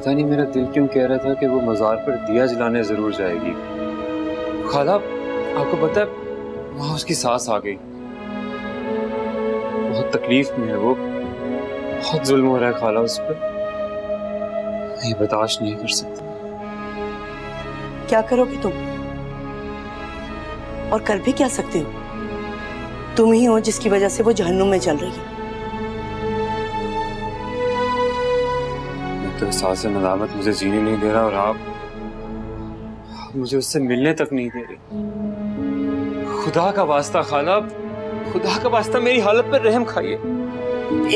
पता नहीं मेरा दिल क्यों कह रहा था कि वो मज़ार पर दिया जलाने जरूर जाएगी। खाला, आपको पता है वहां उसकी सांस आ गई। बहुत तकलीफ में है वो, बहुत जुल्म हो रहा है खाला उस पर। मैं ये बर्दाश्त नहीं कर सकता। क्या करोगे तुम? और कर भी क्या सकते हो? तुम ही हो जिसकी वजह से वो जहन्नुम में चल रही है। तो एहसास नदामत मुझे जीने नहीं दे रहा और आप मुझे उससे मिलने तक नहीं दे रही। खुदा का वास्ता खाला, खुदा का वास्ता मेरी हालत पर रहम खाइए।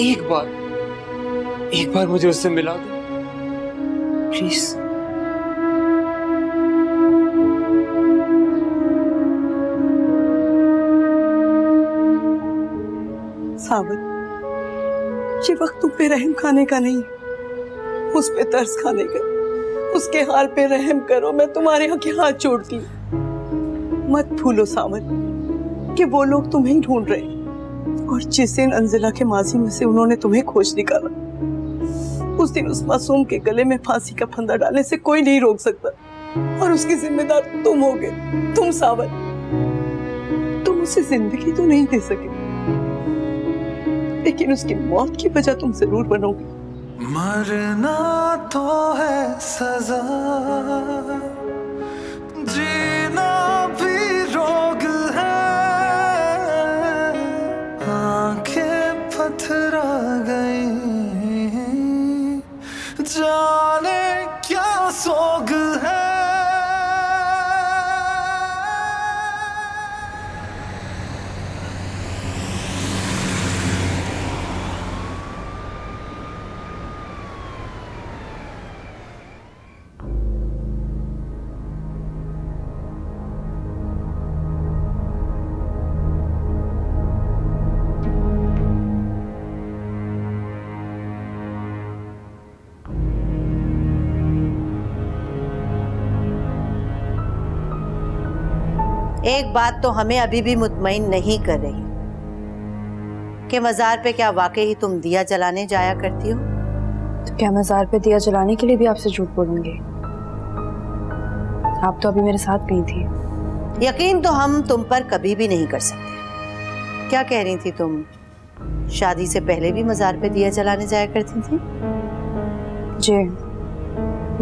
एक बार मुझे उससे मिला दो प्लीज। सावन, ये वक्त तुम पे रहम खाने का नहीं, उस पे तरस खाने का। उसके हाल पे रहम करो, मैं तुम्हारे आगे हाथ जोड़ती हूँ। मत भूलो सावन कि वो लोग तुम्हें ही ढूंढ रहे हैं, और जिस दिन अंजिला के माजी में से उन्होंने तुम्हें खोज निकाला, उस दिन उस मासूम के गले में फांसी का फंदा डालने से कोई नहीं रोक सकता, और उसकी जिम्मेदार तुम होगे। तुम सावन, तुम उसे जिंदगी तो नहीं दे सके, लेकिन उसकी मौत की वजह तुम जरूर बनोगे। मरना तो है सजा, जीना भी रोग है। आंखें पथरा गई, जाने क्या सोग है। एक बात तो हमें अभी भी मुतमईन नहीं कर रही कि मज़ार पे क्या वाकई ही तुम दिया जलाने जाया करती हो? तो क्या मज़ार पे दिया जलाने के लिए भी आपसे झूठ बोलूंगी? आप तो अभी मेरे साथ गई थी। यकीन तो हम तुम पर कभी भी नहीं कर सकते। क्या कह रही थी तुम? शादी से पहले भी मज़ार पे दिया जलाने जाया करती थी? जी,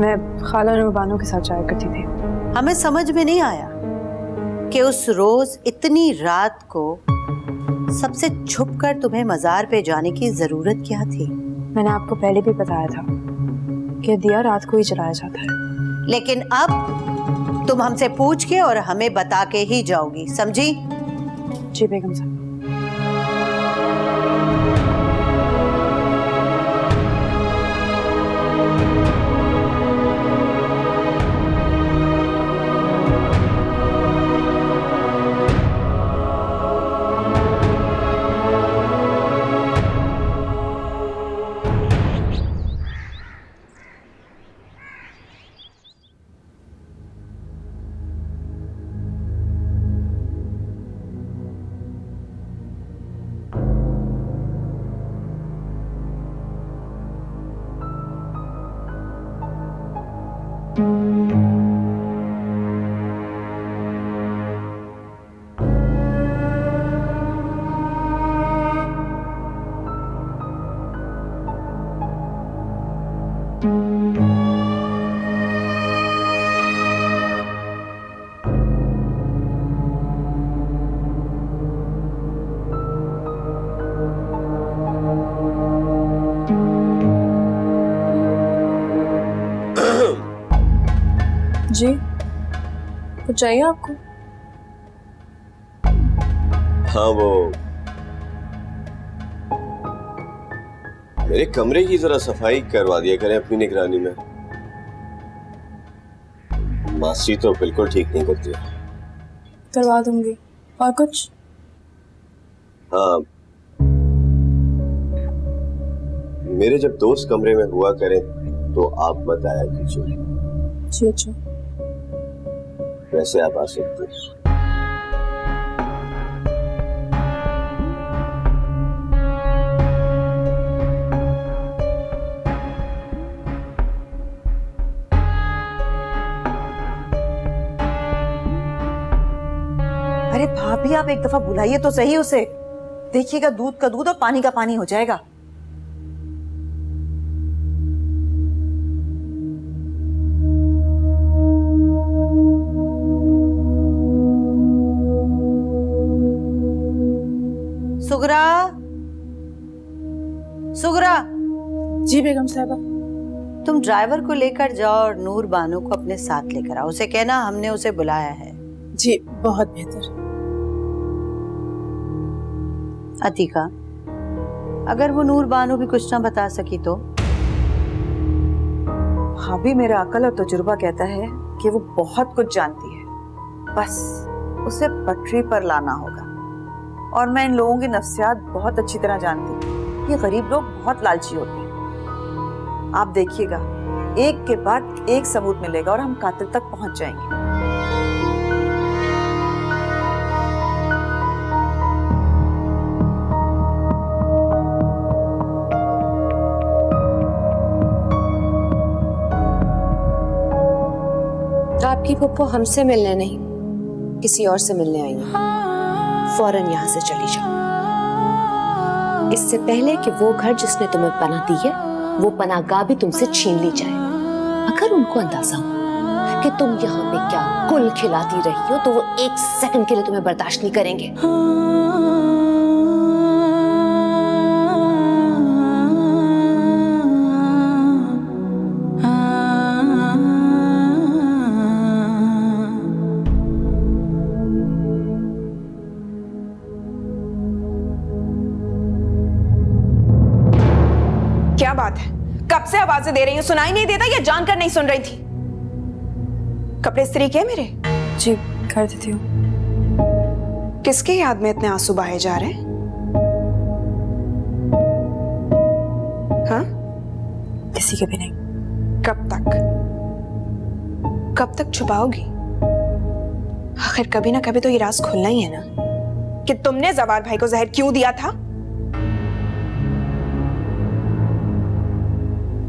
मैं खाला रुबानों के साथ जाया करती थी। हमें समझ में नहीं आया कि उस रोज इतनी रात को सबसे छुपकर तुम्हें मज़ार पे जाने की जरूरत क्या थी? मैंने आपको पहले भी बताया था कि दिया रात को ही जलाया जाता है। लेकिन अब तुम हमसे पूछ के और हमें बता के ही जाओगी, समझी? जी बेगम साहब। जी, कुछ चाहिए आपको? हाँ, वो मेरे कमरे की जरा सफाई करवा दिया करें अपनी निगरानी में। मासी तो बिल्कुल ठीक नहीं करती। करवा दूंगी। और कुछ? हाँ, मेरे जब दोस्त कमरे में हुआ करें तो आप मत आया कीजिए। जी अच्छा। वैसे आप आ सकते हैं। अभी आप एक दफा बुलाइए तो सही उसे। देखिएगा दूध का दूध और पानी का पानी हो जाएगा। सुगरा, सुगरा। जी बेगम साहबा। तुम ड्राइवर को लेकर जाओ और नूर बानो को अपने साथ लेकर आओ। उसे कहना हमने उसे बुलाया है। जी बहुत बेहतर। अतीका, अगर वो नूर बानो भी कुछ ना बता सकी तो? भाभी, मेरा अकल और तजुर्बा कहता है कि वो बहुत कुछ जानती है, बस उसे पटरी पर लाना होगा। और मैं इन लोगों की नफ्सियात बहुत अच्छी तरह जानती हूँ। ये गरीब लोग बहुत लालची होते हैं। आप देखिएगा, एक के बाद एक सबूत मिलेगा और हम कातिल तक पहुंच जाएंगे। आपकी पप्पो हमसे मिलने नहीं, किसी और से मिलने आई है। फौरन यहाँ से चली जाओ, इससे पहले कि वो घर जिसने तुम्हें पनाह दी है वो पनाहगाह भी तुमसे छीन ली जाए। अगर उनको अंदाजा हो कि तुम यहाँ पे क्या गुल खिलाती रही हो तो वो एक सेकंड के लिए तुम्हें बर्दाश्त नहीं करेंगे। क्या बात है, कब से आवाजें दे रही हो? सुनाई नहीं देता या जानकर नहीं सुन रही थी? कपड़े इस्त्री किए मेरे? जी कर देती हूँ। किसके याद में इतने आंसू बहाए जा रहे हैं? हाँ? किसी के भी नहीं। कब तक? कब तक छुपाओगी? आखिर कभी ना कभी तो ये राज खुलना ही है ना कि तुमने जवार भाई को जहर क्यों दिया था।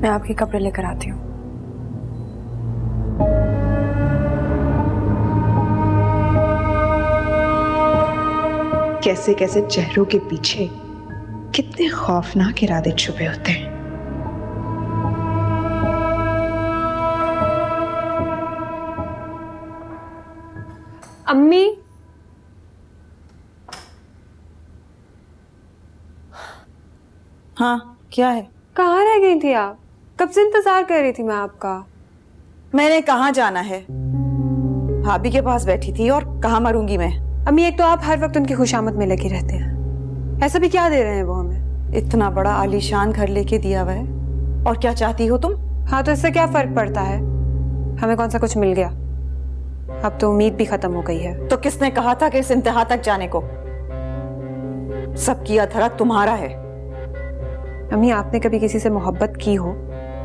मैं आपके कपड़े लेकर आती हूँ। कैसे कैसे चेहरों के पीछे कितने खौफनाक इरादे छुपे होते हैं। अम्मी, हाँ, क्या है? कहाँ रह गई थी आप? कब से इंतजार कर रही थी मैं आपका। मैंने कहाँ जाना है? भाभी के पास बैठी थी और कहाँ मरूंगी मैं? अम्मी, एक तो आप हर वक्त उनकी खुशामद में लगे रहते हैं, ऐसा भी क्या दे रहे हैं वो हमें? इतना बड़ा आलीशान घर लेके दिया हुआ है, और क्या चाहती हो तुम? हाँ, तो इससे क्या फर्क पड़ता है? हमें कौन सा कुछ मिल गया? अब तो उम्मीद भी खत्म हो गई है। तो किसने कहा था कि इस इंतहा तक जाने को? सब किया धरा तुम्हारा है। अम्मी, आपने कभी किसी से मोहब्बत की हो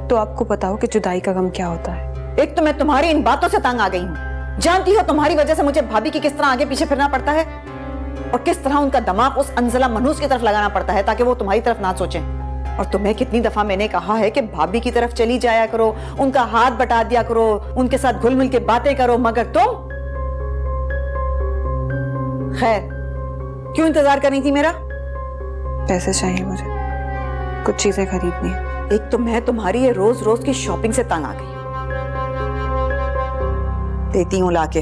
तो आपको पता हो कि जुदाई का गम क्या होता है। एक तो मैं तुम्हारी इन बातों से तंग आ गई हूँ। जानती हो तुम्हारी वजह से मुझे भाभी की किस तरह आगे पीछे फिरना पड़ता है, और किस तरह उनका दिमाग उस अंजला मनूस की तरफ लगाना पड़ता है ताकि वो तुम्हारी तरफ ना सोचें। और तुम्हें कितनी दफा मैंने कहा है कि भाभी की तरफ चली जाया करो, उनका हाथ बटा दिया करो, उनके साथ घुल मिल के बातें करो, मगर तुम। खैर, क्यों इंतजार करनी थी मेरा? पैसे चाहिए मुझे, कुछ चीजें खरीदनी है। एक तो मैं तुम्हारी ये रोज रोज की शॉपिंग से तंग आ गई। देती हूँ लाके।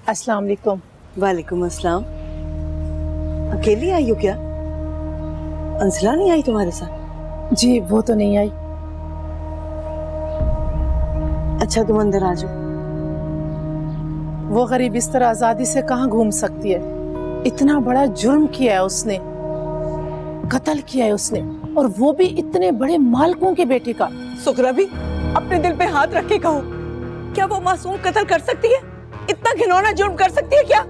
अस्सलाम वालेकुम। वालेकुम अस्सलाम। अकेली आई हो क्या? अंसला नहीं आई तुम्हारे साथ? जी वो तो नहीं आई। अच्छा, तुम अंदर आ जाओ। वो गरीब इस तरह आजादी से कहाँ घूम सकती है? इतना बड़ा जुर्म किया है उसने, कत्ल किया है उसने, और वो भी इतने बड़े मालिकों के बेटे का। सुगरा भी अपने दिल पे हाथ रख के कहो, क्या वो मासूम कत्ल कर सकती है? इतना घिनौना जुर्म कर सकती है क्या?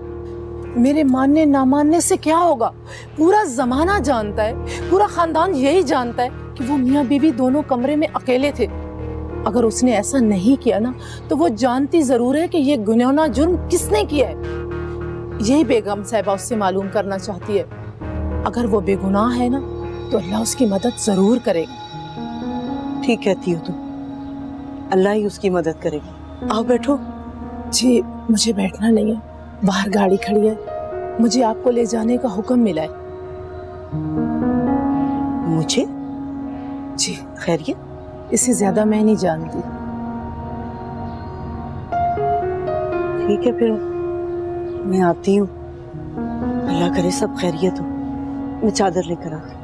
मेरे मानने ना मानने से क्या होगा? पूरा जमाना जानता है, पूरा खानदान यही जानता है कि वो मियाँ बीवी दोनों कमरे में अकेले थे। अगर उसने ऐसा नहीं किया ना, तो वो जानती जरूर है कि ये गुनहगार जुर्म किसने किया है। यही बेगम साहिबा उससे मालूम करना चाहती है। अगर वो बेगुनाह है ना, तो अल्लाह उसकी मदद जरूर करेगा। ठीक कहती हो तुम, अल्लाह ही उसकी मदद करेगी। आओ बैठो। जी मुझे बैठना नहीं है, बाहर गाड़ी खड़ी है, मुझे आपको ले जाने का हुक्म मिला है। मुझे? जी खैरियत? इससे ज्यादा मैं नहीं जानती। ठीक है फिर मैं आती हूँ। अल्लाह करे सब खैरियत हो। मैं चादर लेकर आती हूँ।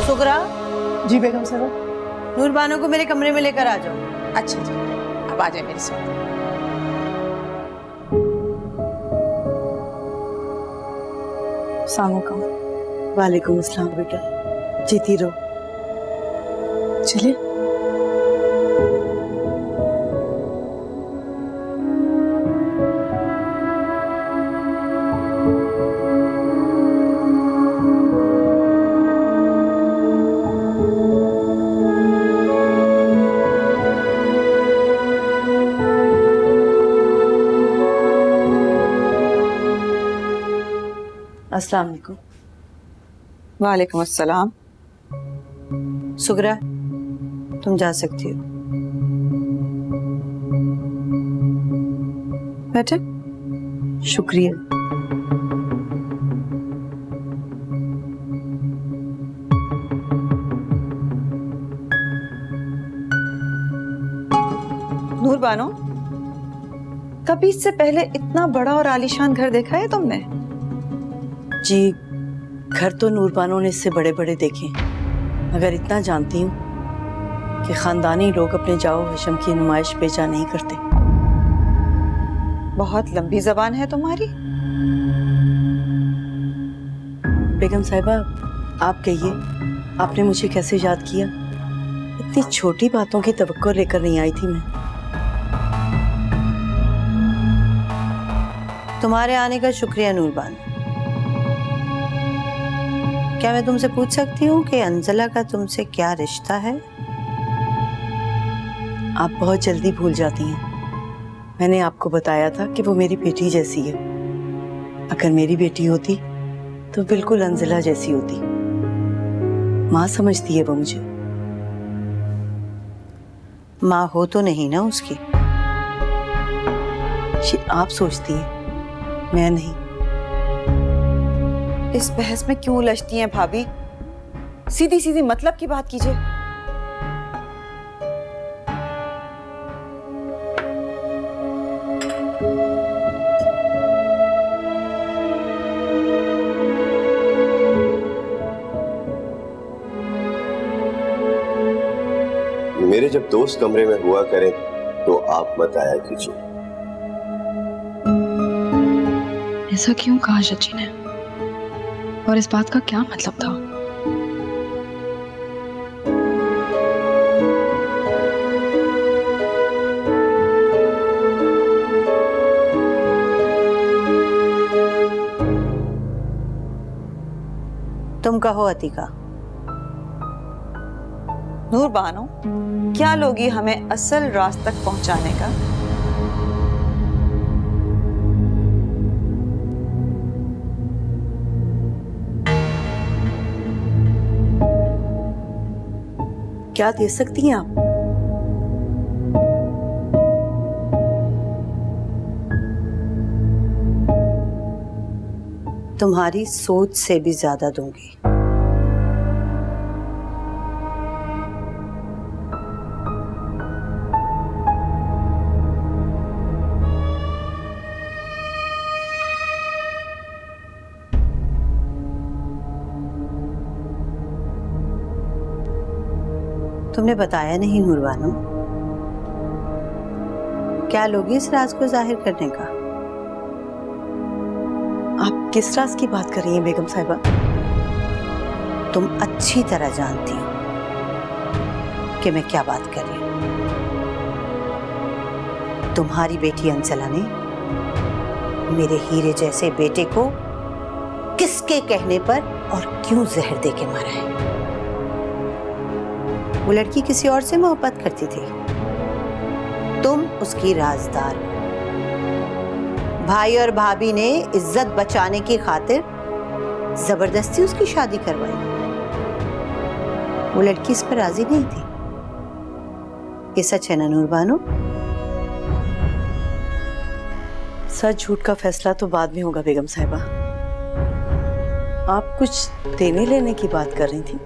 सुगरा, जी बेगम साहबा। नूरबानो को मेरे कमरे में लेकर आ जाओ। अच्छा जी, अब आ जाए मेरे साथ। अस्सलाम वालेकुम। वालेकुम अस्सलाम बेटा, जीती रहो। चलिए। अस्सलाम वालेकुम। वालेकुम अस्सलाम। सुगरा, तुम जा सकती हो। बैठे। शुक्रिया। नूर बानो, कभी इससे पहले इतना बड़ा और आलीशान घर देखा है तुमने? जी घर तो नूरबानो ने इससे बड़े बड़े देखे, मगर इतना जानती हूँ कि खानदानी लोग अपने जाओ हशम की नुमाइश बेचा नहीं करते। बहुत लंबी जबान है तुम्हारी। बेगम साहिबा आप कहिए, आपने मुझे कैसे याद किया? इतनी छोटी बातों की तवक्को लेकर नहीं आई थी मैं। तुम्हारे आने का शुक्रिया नूरबानो। क्या मैं तुमसे पूछ सकती हूँ कि अंजला का तुमसे क्या रिश्ता है? आप बहुत जल्दी भूल जाती हैं। मैंने आपको बताया था कि वो मेरी बेटी जैसी है। अगर मेरी बेटी होती तो बिल्कुल अंजला जैसी होती। माँ समझती है वो मुझे। माँ हो तो नहीं ना उसकी? आप सोचती हैं, मैं नहीं। इस बहस में क्यों उलझती हैं भाभी? सीधी सीधी मतलब की बात कीजिए। मेरे जब दोस्त कमरे में हुआ करें तो आप मत आया कीजिए। ऐसा क्यों कहा चाची ने? और इस बात का क्या मतलब था? तुम कहो अतिका। नूर बानो, क्या लोगी हमें असल राज तक पहुंचाने का? क्या दे सकती हैं आप? तुम्हारी सोच से भी ज्यादा दूंगी। तुमने बताया नहीं नूरबानो, क्या लोगी इस राज को जाहिर करने का? आप किस राज की बात कर रही हैं बेगम साहिबा? तुम अच्छी तरह जानती हो कि मैं क्या बात कर रही हूं। तुम्हारी बेटी अंचला ने मेरे हीरे जैसे बेटे को किसके कहने पर और क्यों जहर दे के मारा है? वो लड़की किसी और से मोहब्बत करती थी, तुम उसकी राजदार। भाई और भाभी ने इज्जत बचाने की खातिर जबरदस्ती उसकी शादी करवाई। वो लड़की इस पर राजी नहीं थी। ये सच है ना नूरबानो? सच झूठ का फैसला तो बाद में होगा बेगम साहिबा। आप कुछ देने लेने की बात कर रही थी।